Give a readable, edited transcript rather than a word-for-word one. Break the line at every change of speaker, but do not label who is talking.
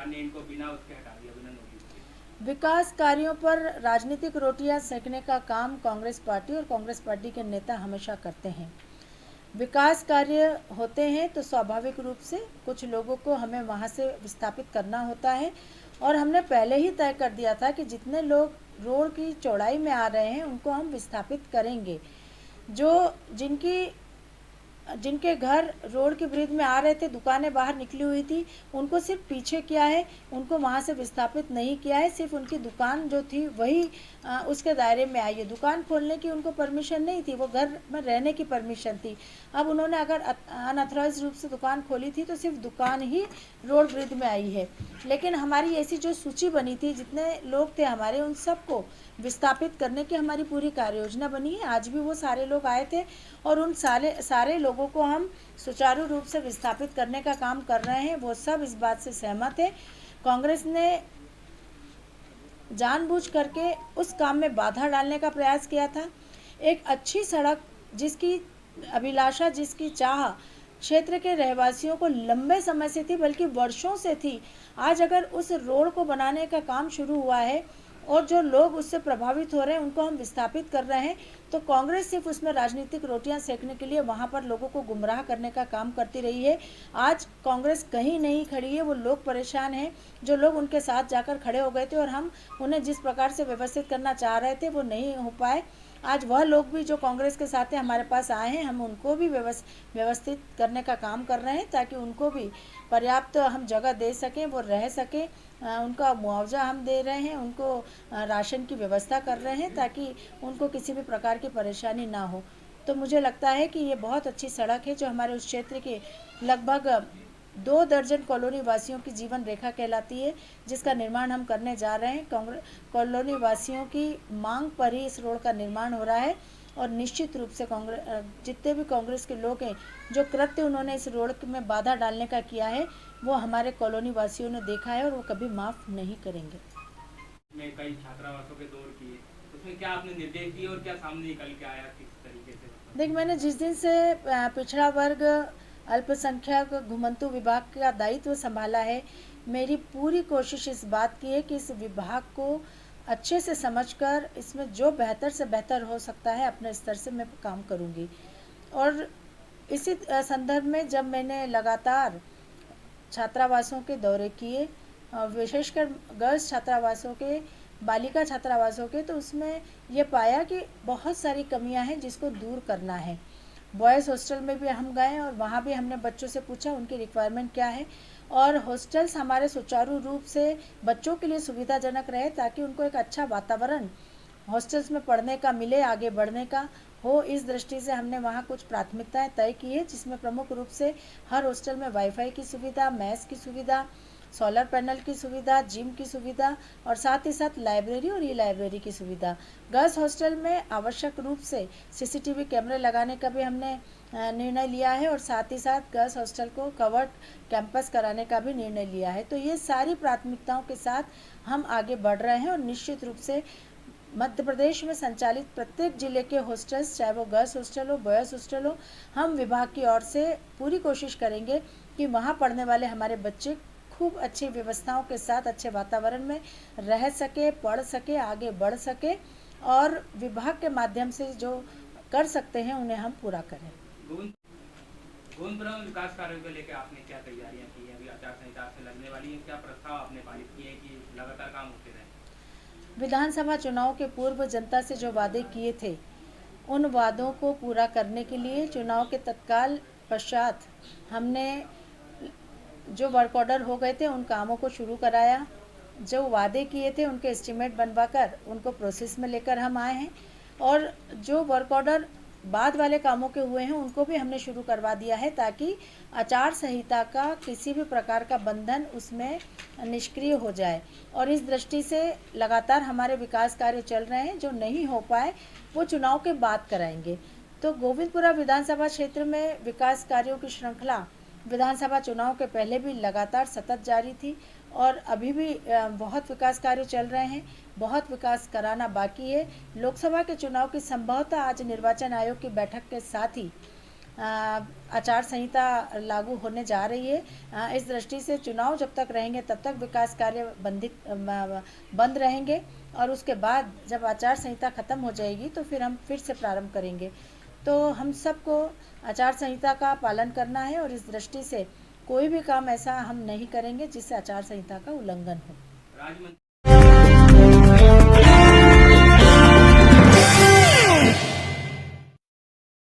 ने इनको बिना उसके हटा दिया, बिना नोटिस के।
विकास कार्यों पर राजनीतिक रोटियां सेकने का काम कांग्रेस पार्टी और कांग्रेस पार्टी के नेता हमेशा करते हैं। विकास कार्य होते हैं तो स्वाभाविक रूप से कुछ लोगों को हमें वहाँ से विस्थापित करना होता है, और हमने पहले ही तय कर दिया था कि जितने लोग रोड की चौड़ाई में आ रहे हैं उनको हम विस्थापित करेंगे। जो जिनकी जिनके घर रोड के ब्रिज में आ रहे थे, दुकानें बाहर निकली हुई थी, उनको सिर्फ पीछे किया है, उनको वहाँ से विस्थापित नहीं किया है। सिर्फ उनकी दुकान जो थी वही उसके दायरे में आई है। दुकान खोलने की उनको परमिशन नहीं थी, वो घर में रहने की परमिशन थी। अब उन्होंने अगर अनऑथराइज रूप से दुकान खोली थी तो सिर्फ दुकान ही रोड ब्रिज में आई है। लेकिन हमारी ऐसी जो सूची बनी थी, जितने लोग थे हमारे, उन सबको विस्थापित करने की हमारी पूरी कार्य योजना बनी है। आज भी वो सारे लोग आए थे और उन सारे लोगों को हम सुचारू रूप से विस्थापित करने का काम कर रहे हैं। वो सब इस बात से सहमत है। कांग्रेस ने जानबूझ करके उस काम में बाधा डालने का प्रयास किया था। एक अच्छी सड़क जिसकी अभिलाषा, जिसकी चाह क्षेत्र के रहवासियों को लंबे समय से थी, बल्कि वर्षों से थी, आज अगर उस रोड को बनाने का काम शुरू हुआ है और जो लोग उससे प्रभावित हो रहे हैं उनको हम विस्थापित कर रहे हैं, तो कांग्रेस सिर्फ उसमें राजनीतिक रोटियां सेकने के लिए वहां पर लोगों को गुमराह करने का काम करती रही है। आज कांग्रेस कहीं नहीं खड़ी है, वो लोग परेशान हैं। जो लोग उनके साथ जाकर खड़े हो गए थे और हम उन्हें जिस प्रकार से व्यवस्थित करना चाह रहे थे वो नहीं हो पाए। आज वह लोग भी जो कांग्रेस के साथ हमारे पास आए हैं, हम उनको भी व्यवस्थित करने का काम कर रहे हैं, ताकि उनको भी पर्याप्त हम जगह दे सकें, वो रह सकें। उनका मुआवजा हम दे रहे हैं, उनको राशन की व्यवस्था कर रहे हैं, ताकि उनको किसी भी प्रकार की परेशानी ना हो। तो मुझे लगता है कि ये बहुत अच्छी सड़क है जो हमारे उस क्षेत्र के लगभग 2 दर्जन कॉलोनी वासियों की जीवन रेखा कहलाती है, जिसका निर्माण हम करने जा रहे हैं। कॉलोनी वासियों की मांग पर ही इस रोड का निर्माण हो रहा है, और निश्चित रूप से जितने भी कांग्रेस के लोग हैं, जो कृत्य उन्होंने इस रोड में बाधा डालने का किया है, वो हमारे कॉलोनी वासियों ने देखा है और वो कभी माफ़ नहीं करेंगे।
में कई छात्रावासों के दौर किए, उसमें क्या आपने निर्देश दिए और क्या सामने निकल के आया, किस तरीके से?
देख, मैंने जिस दिन से पिछड़ा वर्ग अल्पसंख्यक घुमंतु विभाग का दायित्व संभाला है, मेरी पूरी कोशिश इस बात की है कि इस विभाग को अच्छे से समझकर इसमें जो बेहतर से बेहतर हो सकता है अपने स्तर से मैं काम करूंगी। और इसी संदर्भ में जब मैंने लगातार छात्रावासों के दौरे किए, विशेषकर गर्ल्स छात्रावासों के, बालिका छात्रावासों के, तो उसमें ये पाया कि बहुत सारी कमियां हैं जिसको दूर करना है। बॉयज़ हॉस्टल में भी हम गए और वहाँ भी हमने बच्चों से पूछा उनकी रिक्वायरमेंट क्या है, और हॉस्टल्स हमारे सुचारू रूप से बच्चों के लिए सुविधाजनक रहे, ताकि उनको एक अच्छा वातावरण हॉस्टल्स में पढ़ने का मिले, आगे बढ़ने का हो। इस दृष्टि से हमने वहाँ कुछ प्राथमिकताएं तय की है, जिसमें प्रमुख रूप से हर हॉस्टल में वाईफाई की सुविधा, मैस की सुविधा, सोलर पैनल की सुविधा, जिम की सुविधा, और साथ ही साथ लाइब्रेरी और ई लाइब्रेरी की सुविधा। गर्ल्स हॉस्टल में आवश्यक रूप से सीसीटीवी कैमरे लगाने का भी हमने निर्णय लिया है, और साथ ही साथ गर्ल्स हॉस्टल को कवर्ड कैंपस कराने का भी निर्णय लिया है। तो ये सारी प्राथमिकताओं के साथ हम आगे बढ़ रहे हैं, और निश्चित रूप से मध्य प्रदेश में संचालित प्रत्येक जिले के हॉस्टल्स, चाहे वो गर्ल्स हॉस्टल हो, बॉयज़ हॉस्टल हो, हम विभाग की ओर से पूरी कोशिश करेंगे कि वहाँ पढ़ने वाले हमारे बच्चे खूब अच्छी व्यवस्थाओं के साथ अच्छे वातावरण में रह सके, पढ़ सके, आगे बढ़ सके, और विभाग के माध्यम से जो कर सकते हैं उन्हें हम पूरा करें।
गोविंदपुरम विकास कार्यों को लेकर आपने क्या तैयारियां की हैं? अभी आचार संहिता से लगने वाली है, क्या प्रस्ताव आपने पारित किए हैं कि लगातार काम होते रहे?
विधानसभा चुनाव के पूर्व जनता से जो वादे किए थे, उन वादों को पूरा करने के लिए चुनाव के तत्काल पश्चात हमने जो वर्क ऑर्डर हो गए थे उन कामों को शुरू कराया। जो वादे किए थे उनके एस्टीमेट बनवाकर उनको प्रोसेस में लेकर हम आए हैं, और जो वर्क ऑर्डर बाद वाले कामों के हुए हैं उनको भी हमने शुरू करवा दिया है, ताकि आचार संहिता का किसी भी प्रकार का बंधन उसमें निष्क्रिय हो जाए। और इस दृष्टि से लगातार हमारे विकास कार्य चल रहे हैं, जो नहीं हो पाए वो चुनाव के बाद कराएंगे। तो गोविंदपुरा विधानसभा क्षेत्र में विकास कार्यों की श्रृंखला विधानसभा चुनाव के पहले भी लगातार सतत जारी थी, और अभी भी बहुत विकास कार्य चल रहे हैं, बहुत विकास कराना बाकी है। लोकसभा के चुनाव की संभवतः आज निर्वाचन आयोग की बैठक के साथ ही आचार संहिता लागू होने जा रही है। इस दृष्टि से चुनाव जब तक रहेंगे तब तक विकास कार्य बंद रहेंगे, और उसके बाद जब आचार संहिता ख़त्म हो जाएगी तो फिर हम फिर से प्रारंभ करेंगे। तो हम सबको आचार संहिता का पालन करना है, और इस दृष्टि से कोई भी काम ऐसा हम नहीं करेंगे जिससे आचार संहिता का उल्लंघन हो।
राज्य